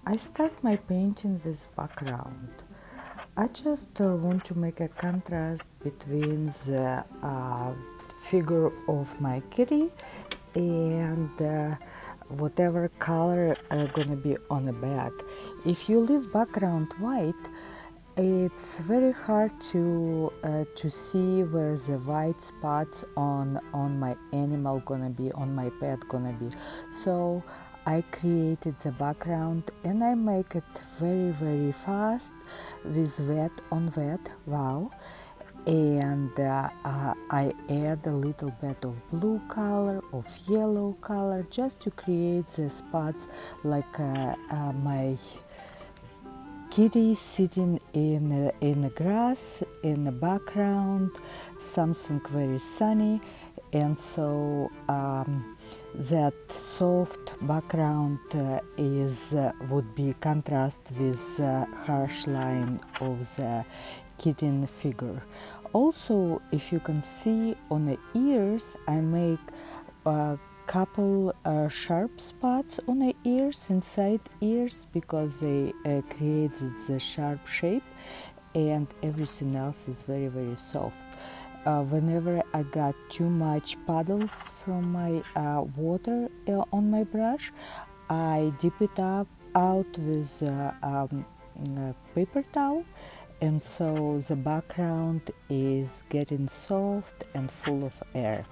I start my painting with background. I just want to make a contrast between the figure of my kitty and whatever color gonna be on the back. If you leave background white, it's very hard to see where the white spots on my animal gonna be, on my pet gonna be. So I created the background and I make it very fast with wet on wet. Wow. And I add a little bit of blue color, of yellow color, just to create the spots like my kitty sitting in the grass in the background, something very sunny, and so that soft background would be contrast with the harsh line of the kitten figure. Also, if you can see on the ears, I make couple sharp spots on the ears, inside ears, because they create the sharp shape, and everything else is very soft. Whenever I got too much puddles from my water on my brush, I dip it out with a paper towel, and so the background is getting soft and full of air.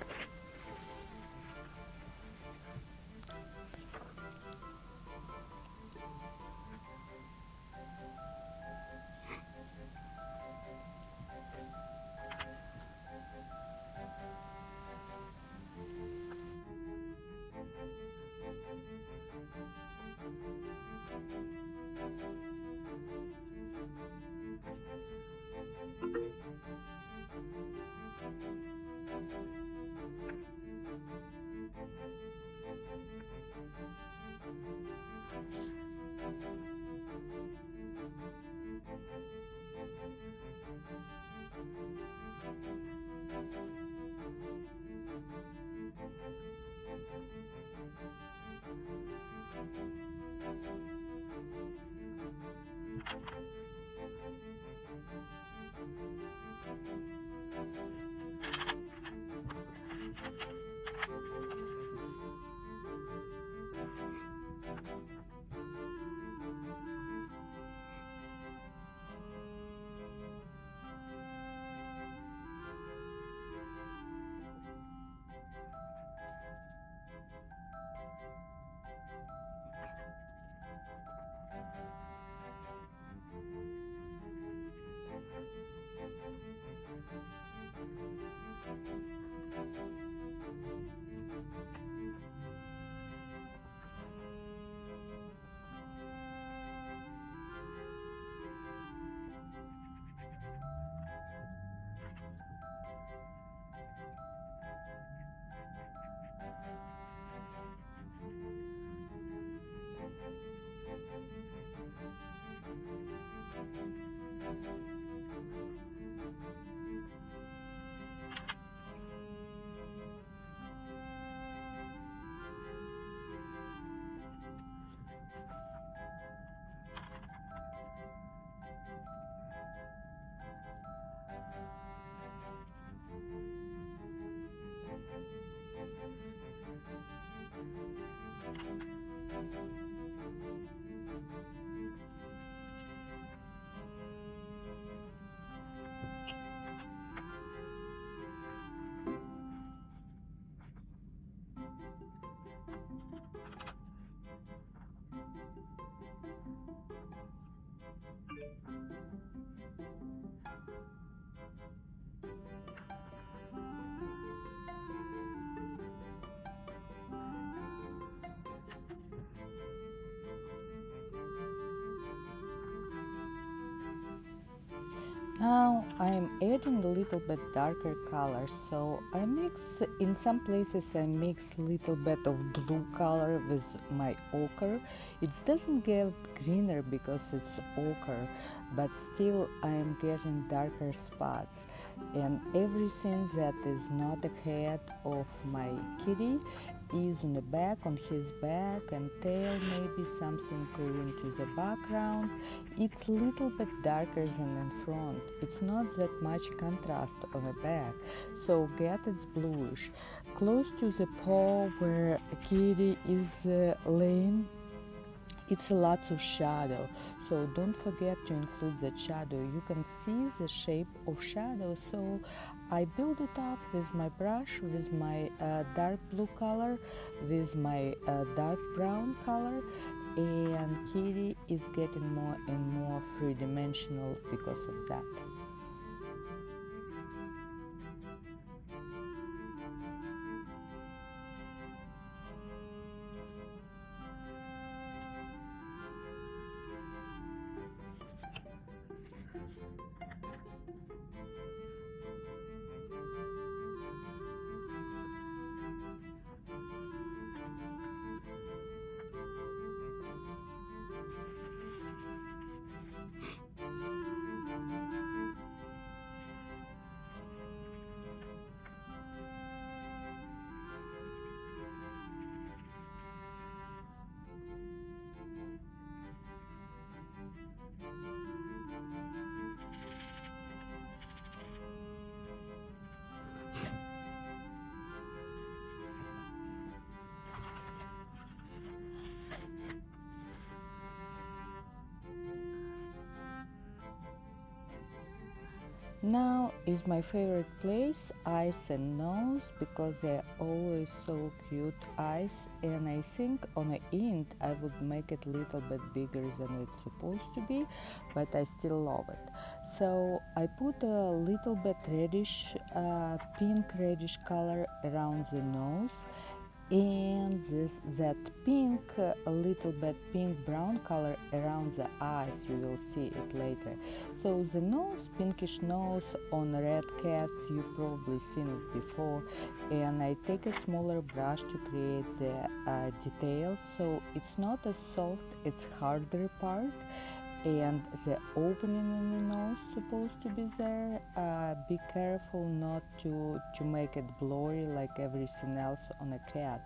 Now I'm adding a little bit darker color, so I mix, in some places I mix a little bit of blue color with my ochre. It doesn't get greener because it's ochre, but still I am getting darker spots. And everything that is not the head of my kitty is on the back, on his back and tail, maybe something going to the background. It's a little bit darker than in front. It's not that much contrast on the back, so get it's bluish. Close to the paw where kitty is laying, it's lots of shadow, so don't forget to include the shadow. You can see the shape of shadow, so I build it up with my brush, with my dark blue color, with my dark brown color, and kitty is getting more and more three-dimensional because of that. Now is my favorite place, eyes and nose, because they're always so cute eyes, and I think on the end I would make it a little bit bigger than it's supposed to be, but I still love it. So I put a little bit reddish, pink reddish color around the nose, and that pink, a little bit pink brown color around the eyes. You will see it later. So the nose, pinkish nose on red cats, you probably seen it before, and I take a smaller brush to create the details, so it's not as soft, it's harder part, and the opening in the nose supposed to be there. Be careful not to make it blurry like everything else on a cat.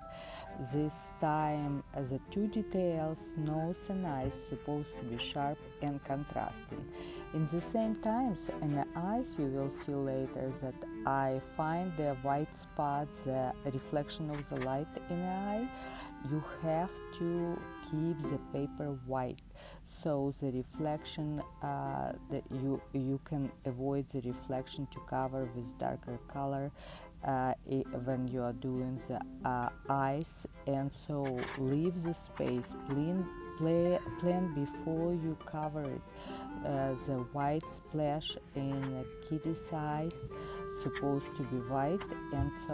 This time the two details, nose and eyes, supposed to be sharp and contrasting. In the same times in the eyes, you will see later that I find the white spots, the reflection of the light in the eye. You have to keep the paper white, so the reflection, that you can avoid the reflection to cover with darker color when you are doing the eyes, and so leave the space, plan before you cover it. The white splash in kitty's eyes supposed to be white, and so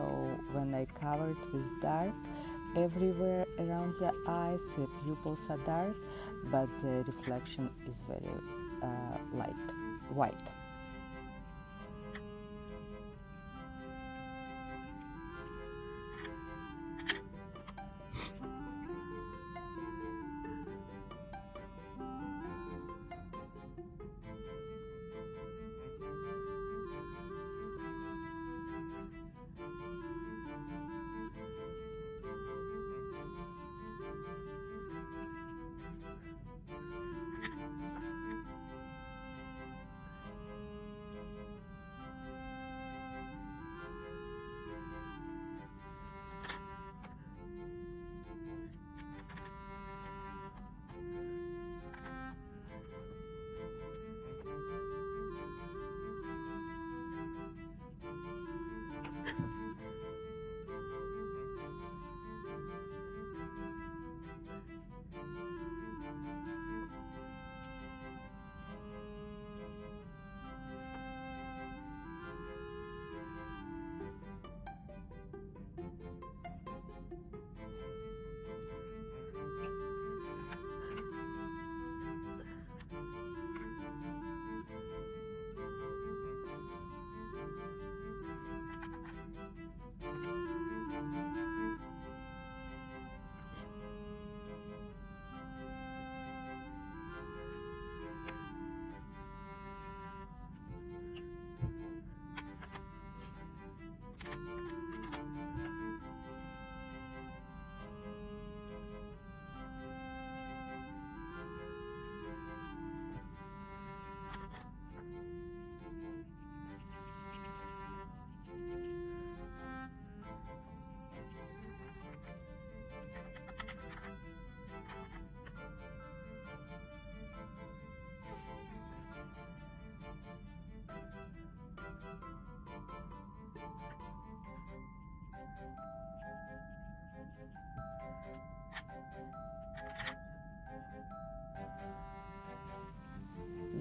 when I cover it with dark, everywhere around the eyes the pupils are dark, but the reflection is very light, white.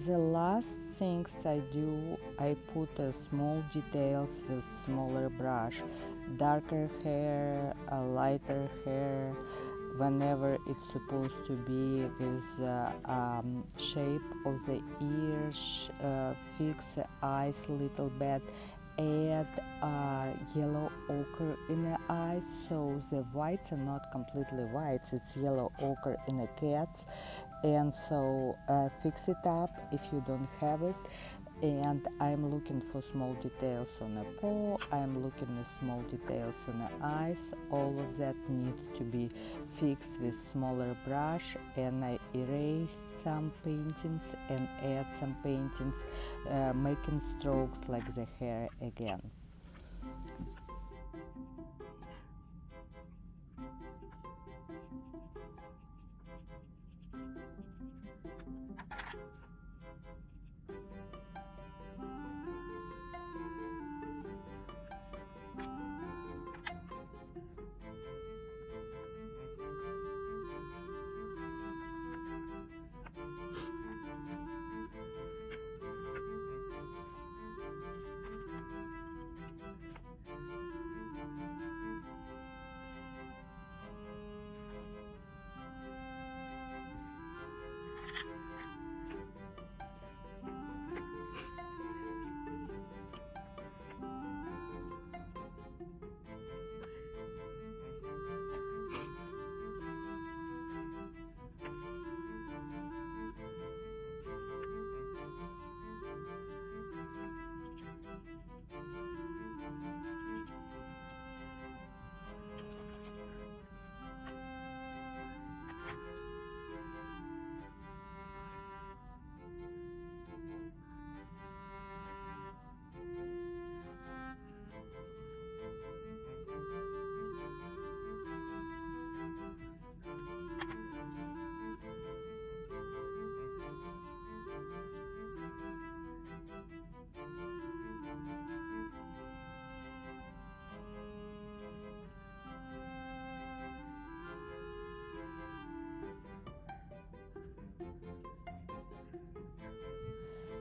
The last things I do, I put small details with smaller brush, darker hair, lighter hair, whenever it's supposed to be with shape of the ears, fix the eyes a little bit, add yellow ochre in the eyes, so the whites are not completely white, it's yellow ochre in the cats, and so fix it up if you don't have it. And I'm looking for small details on the paw, I'm looking at small details on the eyes. All of that needs to be fixed with smaller brush, and I erase some paintings and add some paintings, making strokes like the hair again.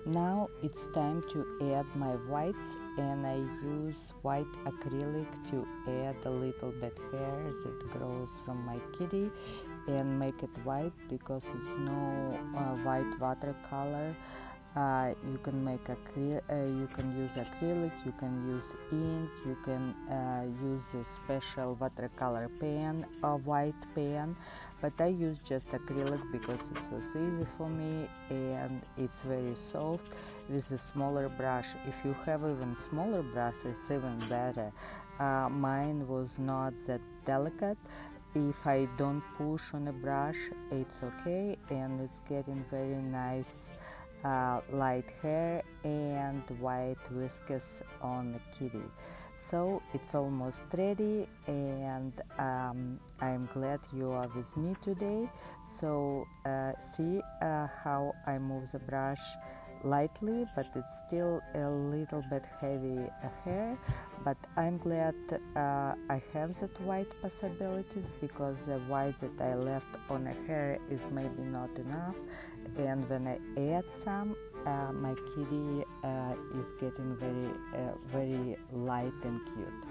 Now it's time to add my whites, and I use white acrylic to add a little bit hair that grows from my kitty and make it white, because it's no white watercolor. You can make you can use acrylic, you can use ink, you can use a special watercolor pen, a white pen, but I use just acrylic because it was easy for me and it's very soft with a smaller brush. If you have even smaller brush, it's even better. Mine was not that delicate. If I don't push on a brush, it's okay, and it's getting very nice light hair and white whiskers on the kitty. So it's almost ready, and I'm glad you are with me today. So see how I move the brush lightly, but it's still a little bit heavy hair, but I'm glad I have that white possibilities, because the white that I left on the hair is maybe not enough, and when I add some, my kitty is getting very light and cute.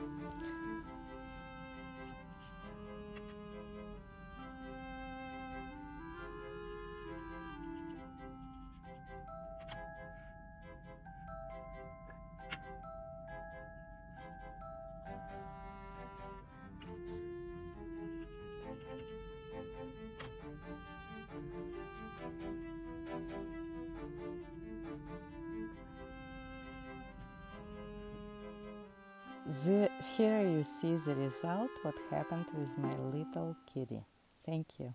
Here you see the result, what happened with my little kitty. Thank you.